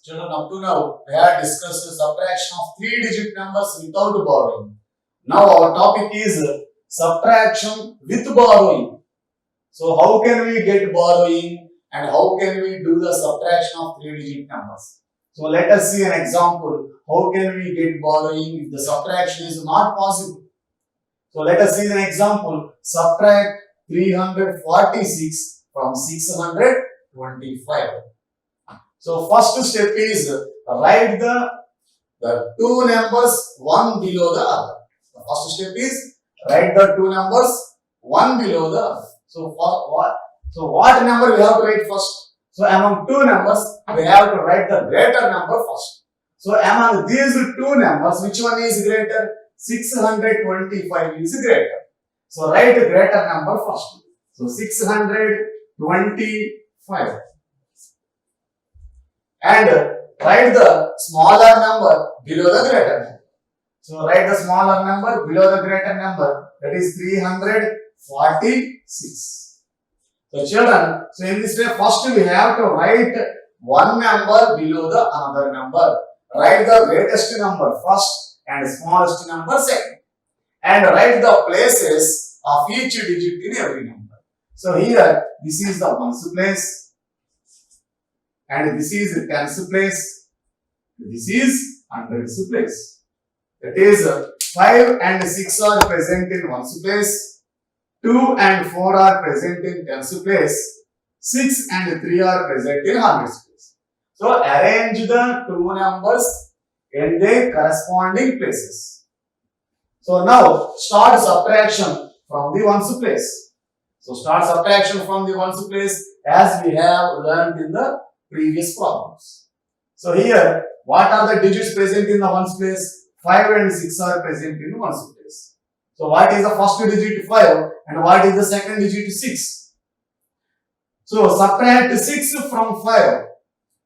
Children, up to now, we have discussed the subtraction of three-digit numbers without borrowing. Now our topic is subtraction with borrowing. So how can we get borrowing and how can we do the subtraction of three-digit numbers? So let us see an example. How can we get borrowing if the subtraction is not possible? So let us see an example. Subtract 346 from 625. So first step is write the two numbers one below the other. The first step is write the two numbers one below the other. So what number we have to write first? So among two numbers we have to write the greater number first. So among these two numbers, which one is greater? 625 is greater. So write the greater number first. So 625. And write the smaller number below the greater number. So write the smaller number below the greater number, that is 346. So children, so in this way first we have to write one number below the another number. Write the greatest number first and smallest number second. And write the places of each digit in every number. So here this is the ones place. And this is the tens place. This is hundreds place. That is 5 and 6 are present in ones place. 2 and 4 are present in tens place. 6 and 3 are present in hundreds place. So arrange the two numbers in their corresponding places. So now start subtraction from the ones place. So start subtraction from the ones place as we have learned in the previous problems. So here, what are the digits present in the ones place? 5 and 6 are present in ones place. So what is the first digit? 5 and what is the second digit? 6. So subtract 6 from 5.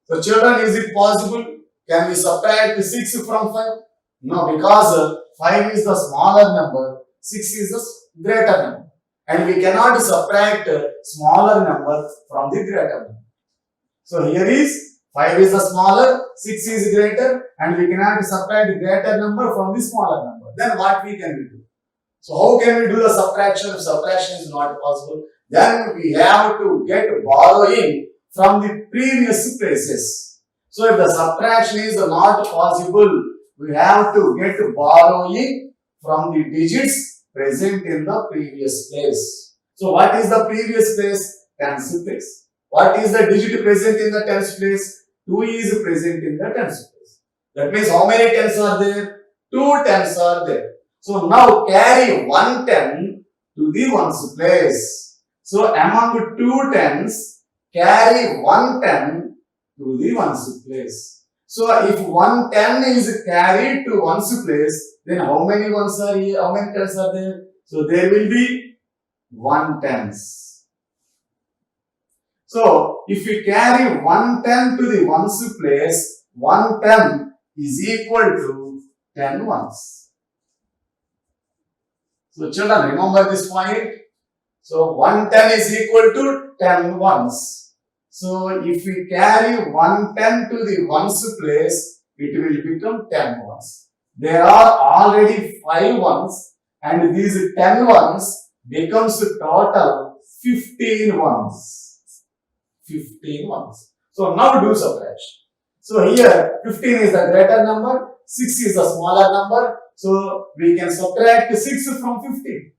So children, is it possible? Can we subtract 6 from 5? No, because 5 is the smaller number, 6 is the greater number. And we cannot subtract smaller number from the greater number. So here is 5 is the smaller, 6 is greater, and we cannot subtract the greater number from the smaller number. Then what we can do? So how can we do the subtraction if subtraction is not possible? Then we have to get borrowing from the previous places. So if the subtraction is not possible, we have to get borrowing from the digits present in the previous place. So what is the previous place? Tens place. What is the digit present in the tens place? 2 is present in the tens place. That means how many tens are there? 2 tens are there. So now carry 1 10 to the ones place. So among 2 tens, carry 1 10 to the ones place. So if 1 10 is carried to ones place, then how many ones are here? How many tens are there? So there will be 1 tens. So, if we carry 1 10 to the ones place, 1 10 is equal to 10 ones. So, children, remember this point. So, 1 10 is equal to 10 ones. So, if we carry 1 10 to the ones place, it will become 10 ones. There are already 5 ones and these 10 ones becomes total 15 ones. 15 ones. So now do subtraction. So here 15 is the greater number, 6 is the smaller number. So we can subtract 6 from 15.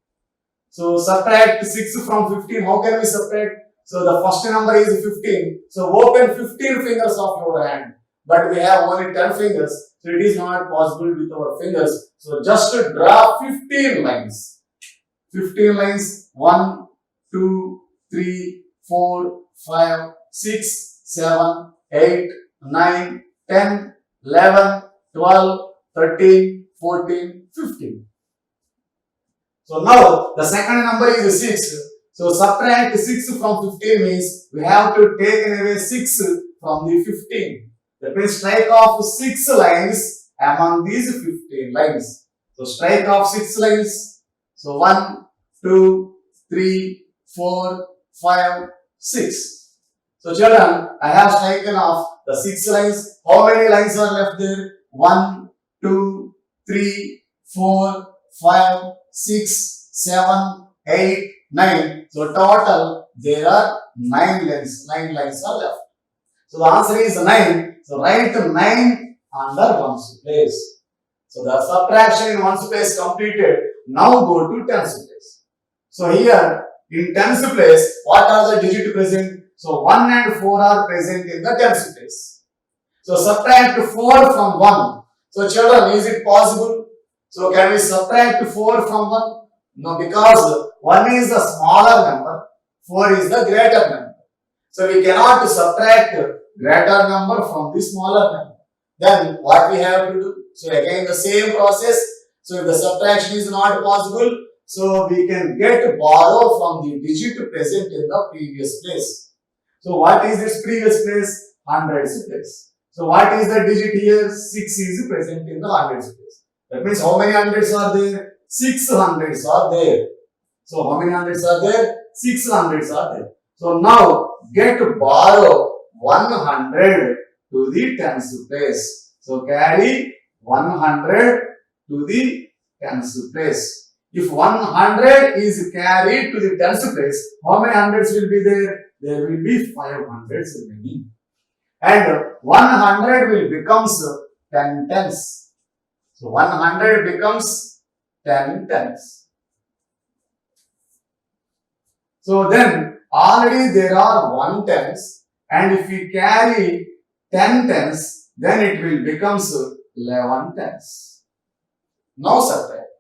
So subtract 6 from 15. How can we subtract? So the first number is 15. So open 15 fingers of your hand. But we have only 10 fingers. So it is not possible with our fingers. So just draw 15 lines. 15 lines. 1, 2, 3, 4, 5, 6, 7, 8, 9, 10, 11, 12, 13, 14, 15. So now the second number is 6. So subtract 6 from 15 means we have to take away 6 from the 15. That means strike off 6 lines among these 15 lines. So strike off 6 lines. So 1, 2, 3, 4, 5, 6. So children, I have taken off the 6 lines. How many lines are left there? 1, 2, 3, 4, 5, 6, 7, 8, 9. So total there are 9 lines. 9 lines are left. So the answer is 9. So write 9 under ones place. So the subtraction in ones place completed. Now go to tens place. So here in tens place, what are the digits present? So 1 and 4 are present in the tens place. So subtract 4 from 1. So children, is it possible? So can we subtract 4 from 1? No, because 1 is the smaller number, 4 is the greater number. So we cannot subtract greater number from the smaller number. Then what we have to do? So again the same process. So if the subtraction is not possible, so we can borrow from the digit present in the previous place. So what is this previous place? Hundreds place. So what is the digit here? 6 is present in the hundreds place. That means how many hundreds are there? 6 hundreds are there. So how many hundreds are there? 6 hundreds are there. So now borrow 100 to the tens place. So carry 100 to the tens place. If 100 is carried to the tens place, how many hundreds will be there? There will be 5 hundreds remaining. And 100 will becomes 10 tens. So 100 becomes 10 tens. So then already there are 1 tens, and if we carry 10 tens, then it will becomes 11 tens. Now subtract.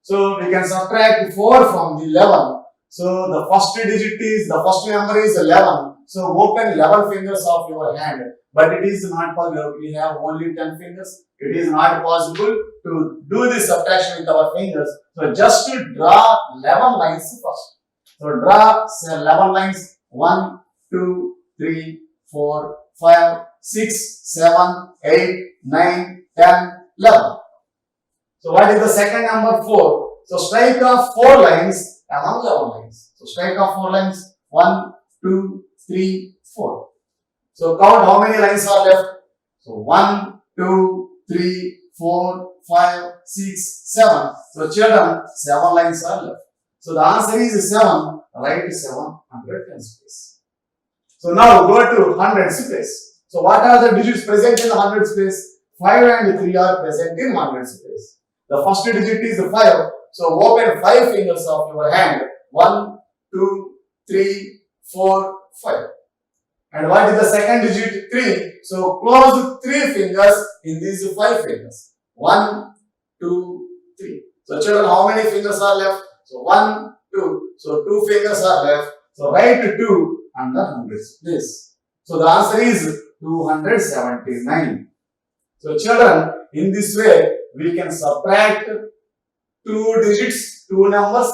So we can subtract 4 from the 11. So the first number is 11. So open 11 fingers of your hand. But it is not possible. We have only 10 fingers. It is not possible to do this subtraction with our fingers. So just to draw 11 lines first. So draw 11 lines. 1, 2, 3, 4, 5, 6, 7, 8, 9, 10, 11. So what is the second number? 4. So strike off 4 lines among 11 lines. So strike off 4 lines. 1, 2, 3, 4. So count how many lines are left. So 1, 2, 3, 4, 5, 6, 7. So children, 7 lines are left. So the answer is 7. Write 7 under tens place. So now go to hundreds place. So what are the digits present in the hundreds place? 5 and 3 are present in hundreds place. The first digit is 5. So open 5 fingers of your hand. 1, 2, 3, 4, 5. And what is the second digit? 3. So close 3 fingers in these 5 fingers. 1, 2, 3. So children, how many fingers are left? So 1, 2. So 2 fingers are left. So write 2 under hundreds place. So the answer is 279. So children, in this way we can subtract 2 digits, 2 numbers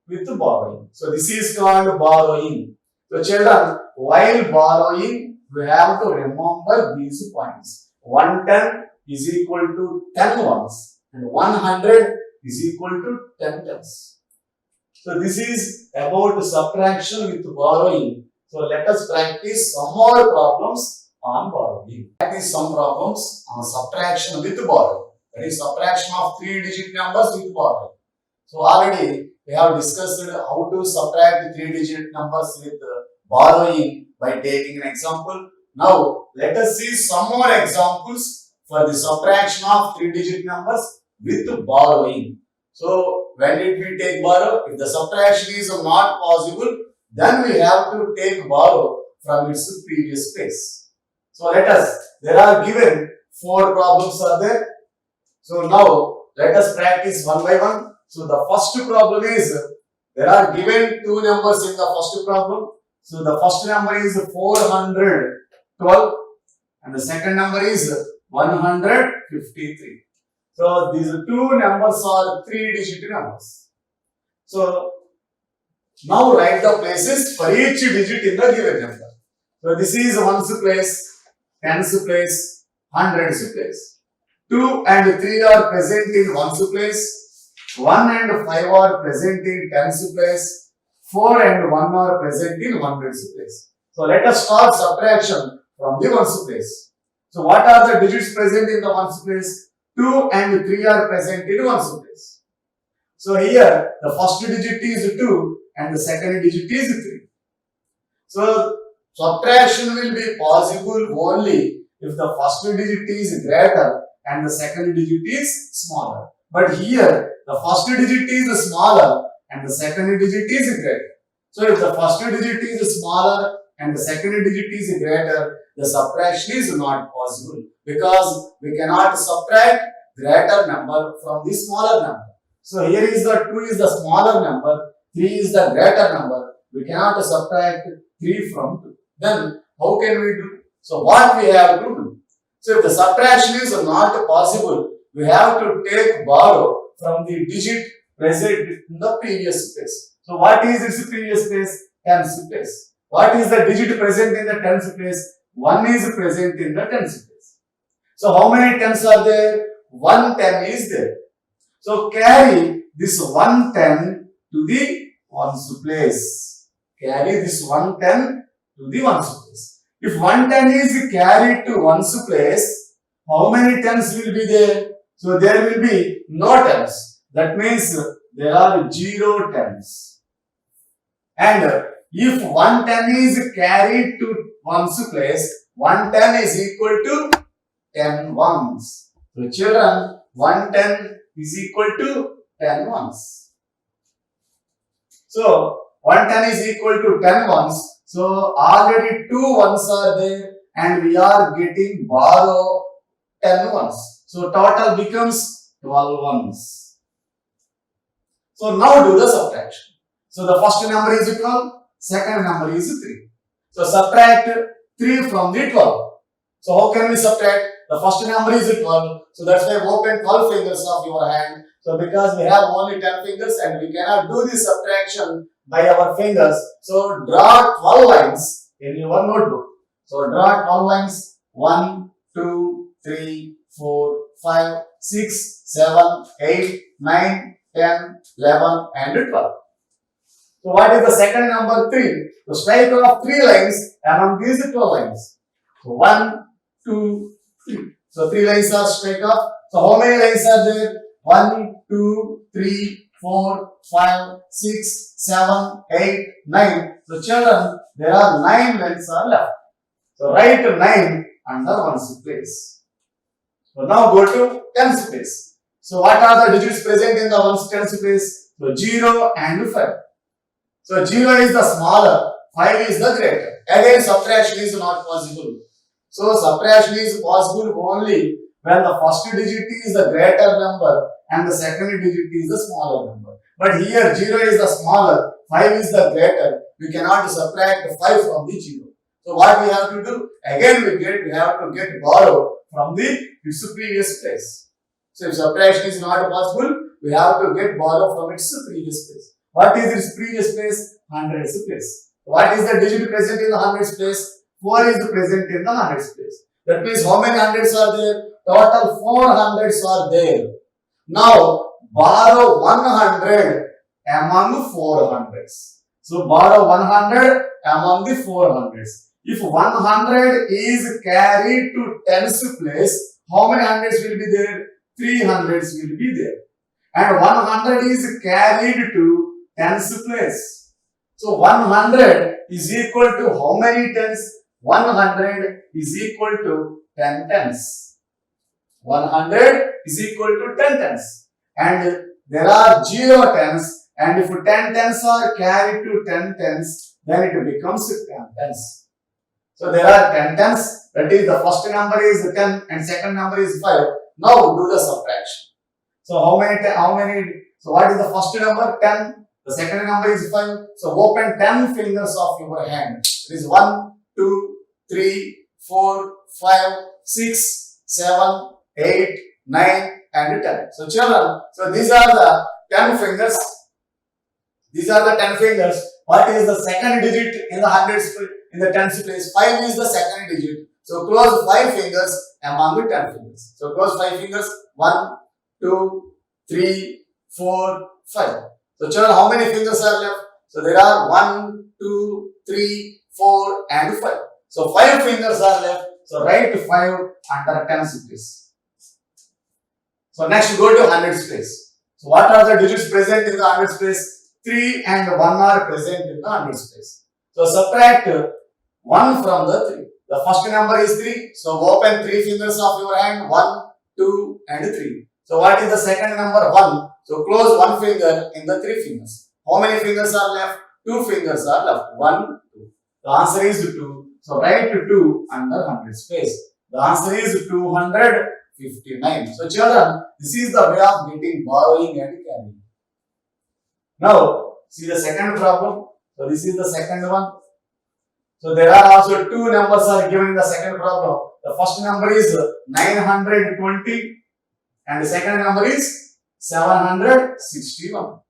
with borrowing. So this is called borrowing. So children, while borrowing, we have to remember these points. 110 is equal to 10 ones and 100 is equal to 10 tens. So this is about subtraction with borrowing. So let us practice some more problems on borrowing. Practice some problems on subtraction with borrowing. That is subtraction of 3-digit numbers with borrowing. So already we have discussed how to subtract 3-digit numbers with borrowing by taking an example. Now let us see some more examples for the subtraction of 3-digit numbers with borrowing. So when did we take borrow? If the subtraction is not possible, then we have to take borrow from its previous place. So there are given 4 problems are there. So now let us practice one by one. So the first problem is, there are given 2 numbers in the first problem. So the first number is 412 and the second number is 153. So these 2 numbers are 3-digit numbers. So now write the places for each digit in the given number. So this is ones place, tens place, hundreds place. 2 and 3 are present in ones place. 1 and 5 are present in tens place. 4 and 1 are present in hundreds place. So let us start subtraction from the ones place. So what are the digits present in the ones place? 2 and 3 are present in ones place. So here the first digit is 2 and the second digit is 3. So subtraction will be possible only if the first digit is greater and the second digit is smaller. But here the first digit is smaller and the second digit is greater. So if the first digit is smaller and the second digit is greater, the subtraction is not possible because we cannot subtract greater number from the smaller number. So here is the 2 is the smaller number, 3 is the greater number. We cannot subtract 3 from 2. Then how can we do? So what we have to do? So if the subtraction is not possible, we have to take borrow from the digit present in the previous place. So what is its previous place? Tens place. What is the digit present in the tens place? 1 is present in the tens place. So how many tens are there? 1 10 is there. So carry this 1 10 to the ones place. Carry this 1 10 to the ones place. If 1 10 is carried to ones place, how many tens will be there? So there will be no tens. That means there are 0 tens. And if 1 10 is carried to ones place, 1 10 is equal to 10 ones. So children, 1 10 is equal to 10 ones. So 1 10 is equal to 10 ones. So already 2 ones are there and we are getting borrow 10 ones. So total becomes 12 ones. So now do the subtraction. So the first number is 12, second number is 3. So subtract 3 from the 12. So how can we subtract? The first number is 12. So that's why open 12 fingers of your hand. So because we have only 10 fingers and we cannot do this subtraction by our fingers. So draw 12 lines in your notebook. So draw 12 lines. 1, 2, 3, 4, 5, 6, 7, 8, 9, 10, 11 and 12. So what is the second number? 3. So strike off 3 lines among these 12 lines. So 1, 2, 3. So 3 lines are strike off. So how many lines are there? 1, 2, 3, 4, 5, 6, 7, 8, 9. So children, there are 9 lines are left. So write 9 under ones place. So now go to tens place. So what are the digits present in the ones tens place? So 0 and 5. So 0 is the smaller, 5 is the greater. Again subtraction is not possible. So subtraction is possible only when the first digit is the greater number and the second digit is the smaller number. But here 0 is the smaller, 5 is the greater. We cannot subtract 5 from the 0. So what we have to do? Again we have to get borrow from its previous place. So if subtraction is not possible, we have to get borrow from its previous place. What is its previous place? Hundreds place. What is the digit present in the hundreds place? 4 is present in the hundreds place. That means how many hundreds are there? Total 4 hundreds are there. Now borrow 100 among 4 hundreds. So borrow 100 among the 4 hundreds. If 100 is carried to tens place, how many hundreds will be there? 3 hundreds will be there. And 100 is carried to tens place. So 100 is equal to how many tens? 100 is equal to 10 tens. 100 is equal to 10 tens. And there are 0 tens. And if 10 tens are carried to 10 tens, then it becomes 10 tens. So there are 10 tens. That is the first number is 10 and second number is 5. Now do the subtraction. So how many? So what is the first number? 10. The second number is 5. So open 10 fingers of your hand. It is 1, 2, 3, 4, 5, 6, 7, 8, 9 and 10. So children, so these are the 10 fingers. These are the 10 fingers. What is the second digit in the hundreds in the tens place? 5 is the second digit. So close 5 fingers among the 10 fingers. So close 5 fingers. 1, 2, 3, 4, 5. So children, how many fingers are left? So there are 1, 2, 3, 4 and 5. So 5 fingers are left. So write 5 under tens place. So next go to hundreds place. So what are the digits present in the hundreds place? 3 and 1 are present in the hundreds place. So subtract 1 from the 3. The first number is 3. So open 3 fingers of your hand. 1, 2 and 3. So what is the second number? 1. So close 1 finger in the 3 fingers. How many fingers are left? 2 fingers are left. 1, 2. The answer is 2. So write 2 under hundreds space. The answer is 259. So children, this is the way of getting borrowing and carrying. Now, see the second problem. So this is the second one. So there are also 2 numbers are given in the second problem. The first number is 920 and the second number is 761.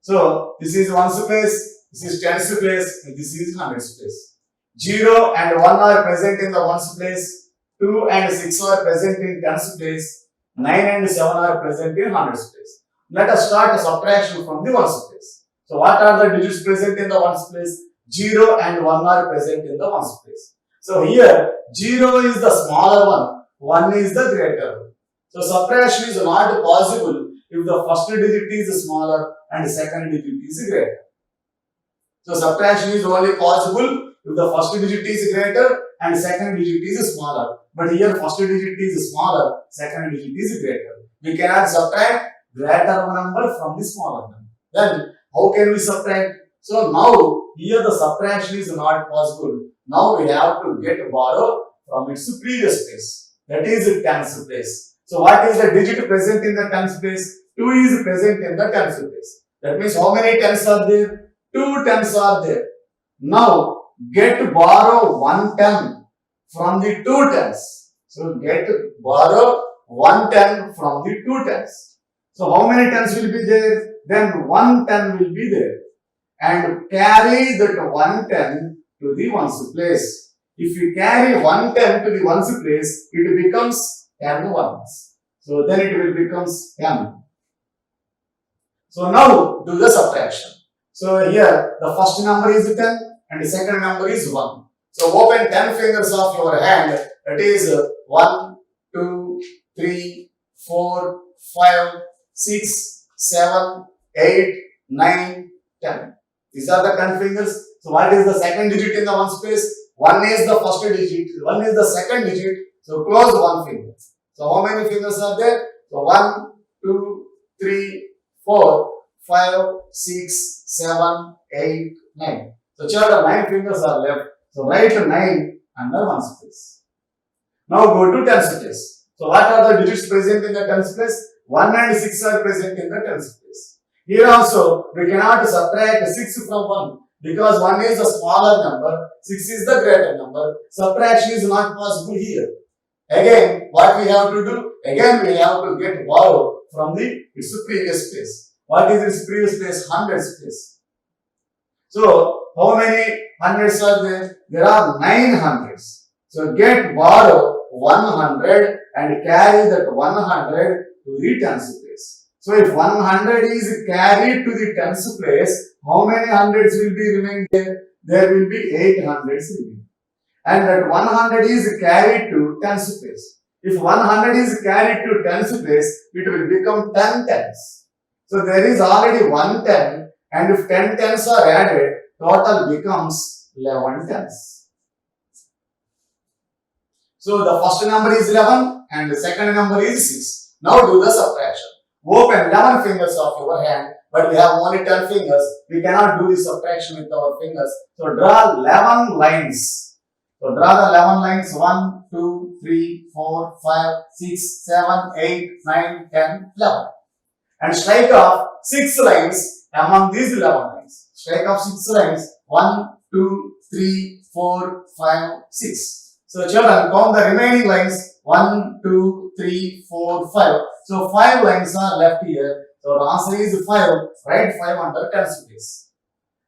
So this is ones place, this is tens place, and this is hundreds place. 0 and 1 are present in the ones place, 2 and 6 are present in tens place, 9 and 7 are present in hundreds place. Let us start a subtraction from the ones place. So what are the digits present in the ones place? 0 and 1 are present in the ones place. So here 0 is the smaller one, 1 is the greater one. So subtraction is not possible if the first digit is smaller and second digit is greater. So subtraction is only possible if the first digit is greater and second digit is smaller. But here first digit is smaller, second digit is greater. We cannot subtract greater number from the smaller number. Then how can we subtract? So now here the subtraction is not possible. Now we have to get borrow from its previous place. That is tens place. So what is the digit present in the tens place? 2 is present in the tens place. That means how many tens are there? 2 tens are there. Now get borrow 1 10 from the 2 tens. So get borrow 1 10 from the 2 tens. So how many tens will be there? Then 1 10 will be there. And carry that 1 10 to the ones place. If you carry 1 10 to the ones place, it becomes 10 ones. So then it will becomes 10. So now do the subtraction. So here the first number is 10 and the second number is 1. So open 10 fingers of your hand. That is 1, 2, 3, 4, 5, 6, 7, 8, 9, 10. These are the 10 fingers. So what is the second digit in the ones place? 1 is the first digit, 1 is the second digit. So close 1 finger. So how many fingers are there? So 1, 2, 3, 4, 5, 6, 7, 8, 9. So children, 9 fingers are left. So write 9 under ones place. Now go to tens place. So what are the digits present in the tens place? 1 and 6 are present in the tens place. Here also we cannot subtract 6 from 1 because 1 is a smaller number, 6 is the greater number. Subtraction is not possible here. Again, what we have to do? Again, we have to get borrow from its previous place. What is its previous place? Hundreds place. So, how many hundreds are there? There are 9 hundreds. So, get borrow 100 and carry that 100 to the tens place. So, if 100 is carried to the tens place, how many hundreds will be remaining there? There will be 8 hundreds remaining. And that 100 is carried to tens place. If 100 is carried to tens place, it will become 10 tens. So there is already 1 10, and if 10 tens are added, total becomes 11 tens. So the first number is 11 and the second number is 6. Now do the subtraction. Open 11 fingers of your hand, but we have only 10 fingers. We cannot do the subtraction with our fingers. So draw 11 lines. So draw the 11 lines 1, 2, 3, 4, 5, 6, 7, 8, 9, 10, 11. And strike off 6 lines among these 11 lines. Strike off 6 lines 1, 2, 3, 4, 5, 6. So children, count the remaining lines 1, 2, 3, 4, 5. So 5 lines are left here. So the answer is 5. Write 5 under tens place.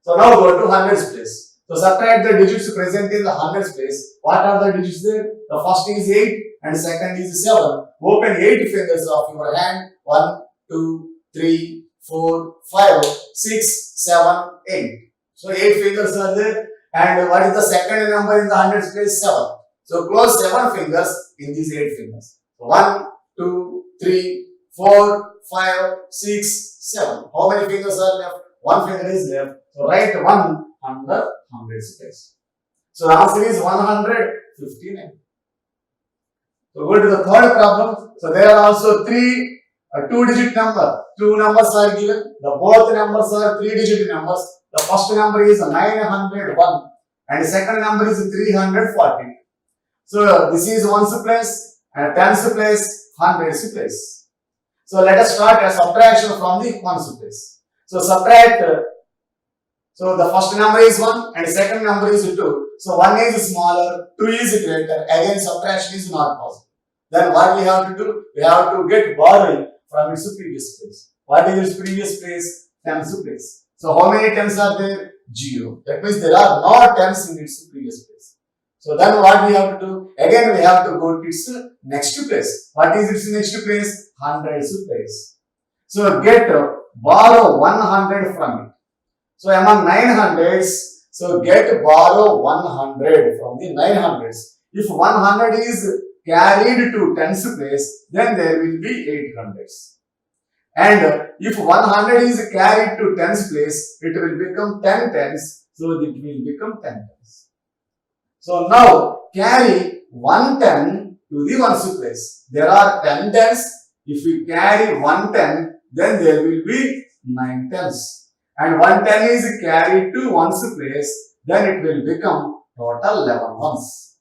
So now go to hundreds place. So subtract the digits present in the hundreds place. What are the digits there? The first is 8 and the second is 7. Open 8 fingers of your hand. 1, 2, 3, 4, 5, 6, 7, 8. So 8 fingers are there. And what is the second number in the hundreds place? 7. So close 7 fingers in these 8 fingers. 1, 2, 3, 4, 5, 6, 7. How many fingers are left? 1 finger is left. So write 1 under hundreds place. So the answer is 159. So go to the third problem. So there are also two-digit number. Two numbers are given. The both numbers are 3-digit numbers. The first number is 901 and the second number is 340. So this is ones place and tens place, hundreds place. So let us start a subtraction from the ones place. So subtract. So the first number is 1 and the second number is 2. So 1 is smaller, 2 is greater. Again subtraction is not possible. Then what we have to do? We have to get borrowing from its previous place. What is its previous place? Tens place. So how many tens are there? 0. That means there are no tens in its previous place. So then what we have to do? Again we have to go to its next place. What is its next place? Hundreds place. So borrow 100 from it. So among 900s, so borrow 100 from the 900s. If 100 is carried to tens place, then there will be 800s. And if 100 is carried to tens place, it will become 10 tens. So it will become 10 tens. So now carry 110 to the ones place. There are 10 tens. If we carry 110, then there will be 9 tens. And 110 is carried to ones place, then it will become total 11 ones.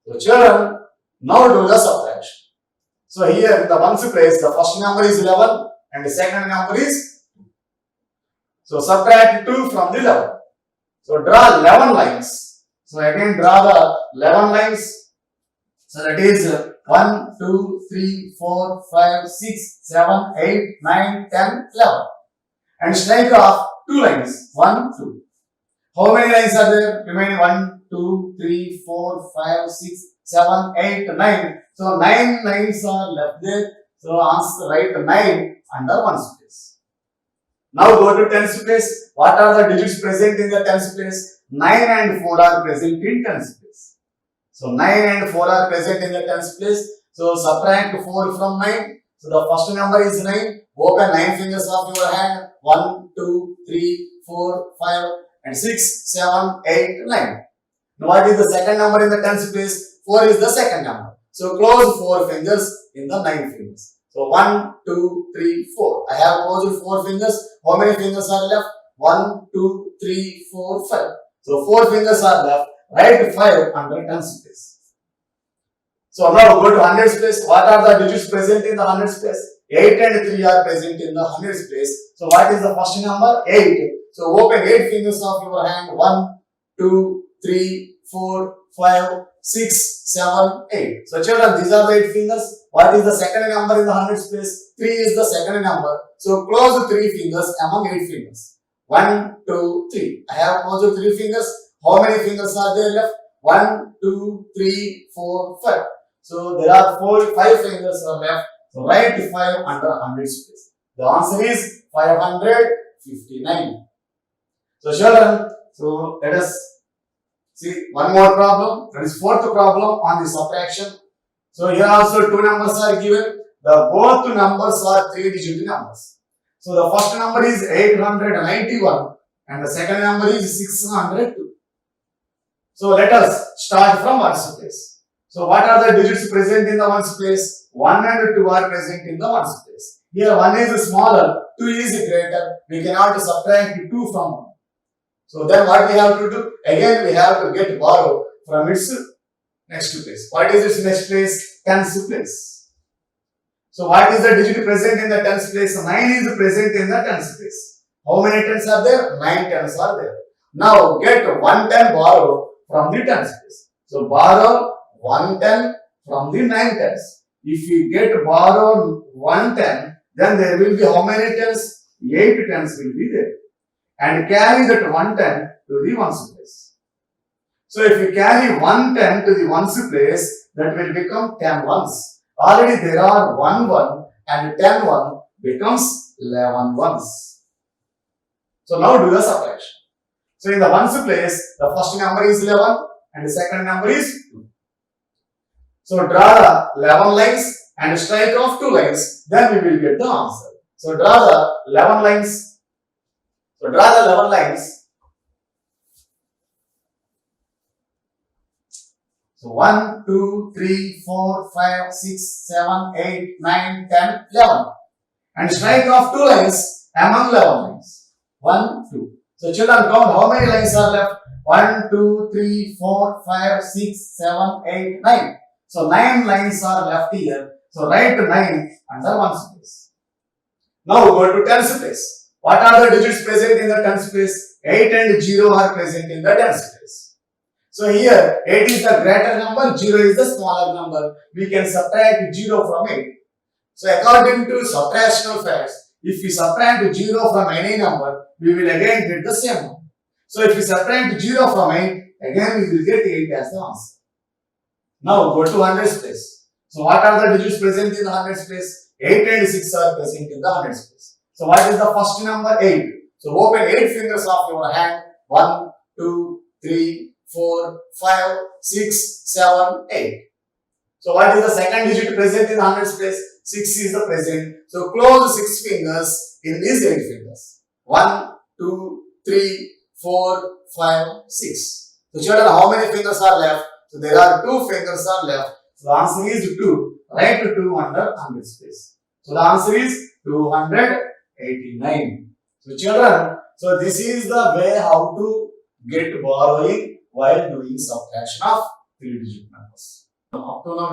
So children, now do the subtraction. So here in the ones place, the first number is 11 and the second number is 2. So subtract 2 from the 11. So draw 11 lines. So again draw the 11 lines. So that is 1, 2, 3, 4, 5, 6, 7, 8, 9, 10, 11. And strike off 2 lines. 1, 2. How many lines are there? Remaining 1, 2, 3, 4, 5, 6, 7, 8, 9. So 9 lines are left there. So answer write 9 under ones place. Now go to tens place. What are the digits present in the tens place? 9 and 4 are present in tens place. So 9 and 4 are present in the tens place. So subtract 4 from 9. So the first number is 9. Open 9 fingers of your hand. 1, 2, 3, 4, 5 and 6, 7, 8, 9. Now what is the second number in the tens place? 4 is the second number. So close 4 fingers in the 9 fingers. So 1, 2, 3, 4. I have closed 4 fingers. How many fingers are left? 1, 2, 3, 4, 5. So 4 fingers are left. Write 5 under tens place. So now go to hundreds place. What are the digits present in the hundreds place? 8 and 3 are present in the hundreds place. So what is the first number? 8. So open 8 fingers of your hand. 1, 2, 3, 4, 5, 6, 7, 8. So children, these are the 8 fingers. What is the second number in the hundreds place? 3 is the second number. So close 3 fingers among 8 fingers. 1, 2, 3. I have closed 3 fingers. How many fingers are there left? 1, 2, 3, 4, 5. So there are 5 fingers are left. So write 5 under hundreds place. The answer is 559. So children, so let us see one more problem. That is fourth problem on the subtraction. So here also 2 numbers are given. The both numbers are 3-digit numbers. So the first number is 891 and the second number is 602. So let us start from ones place. So what are the digits present in the ones place? 1 and 2 are present in the ones place. Here 1 is smaller, 2 is greater. We cannot subtract 2 from 1. So then what we have to do? Again we have to get borrow from its next place. What is its next place? Tens place. So what is the digit present in the tens place? 9 is present in the tens place. How many tens are there? 9 tens are there. Now get 110 borrow from the tens place. So borrow 110 from the 9 tens. If we get borrow 110, then there will be how many tens? 8 tens will be there. And carry that 110 to the ones place. So if we carry 110 to the ones place, that will become 10 ones. Already there are 1 1 and 10 1 becomes 11 ones. So now do the subtraction. So in the ones place, the first number is 11 and the second number is 2. So draw the 11 lines and strike off 2 lines, then we will get the answer. So draw the 11 lines. So draw the 11 lines. So 1, 2, 3, 4, 5, 6, 7, 8, 9, 10, 11. And strike off 2 lines among 11 lines. 1, 2. So children, count how many lines are left? 1, 2, 3, 4, 5, 6, 7, 8, 9. So 9 lines are left here. So write 9 under ones place. Now go to tens place. What are the digits present in the tens place? 8 and 0 are present in the tens place. So here 8 is the greater number, 0 is the smaller number. We can subtract 0 from 8. So according to subtractional facts, if we subtract 0 from any number, we will again get the same number. So if we subtract 0 from 8, again we will get 8 as the answer. Now go to hundreds place. So what are the digits present in the hundreds place? 8 and 6 are present in the hundreds place. So what is the first number? 8. So open 8 fingers of your hand. 1, 2, 3, 4, 5, 6, 7, 8. So what is the second digit present in the hundreds place? 6 is the present. So close 6 fingers in these 8 fingers. 1, 2, 3, 4, 5, 6. So children, how many fingers are left? So there are 2 fingers are left. So the answer is 2. Write 2 under hundreds place. So the answer is 289. So children, so this is the way how to get borrowing while doing subtraction of 3-digit numbers. Up to now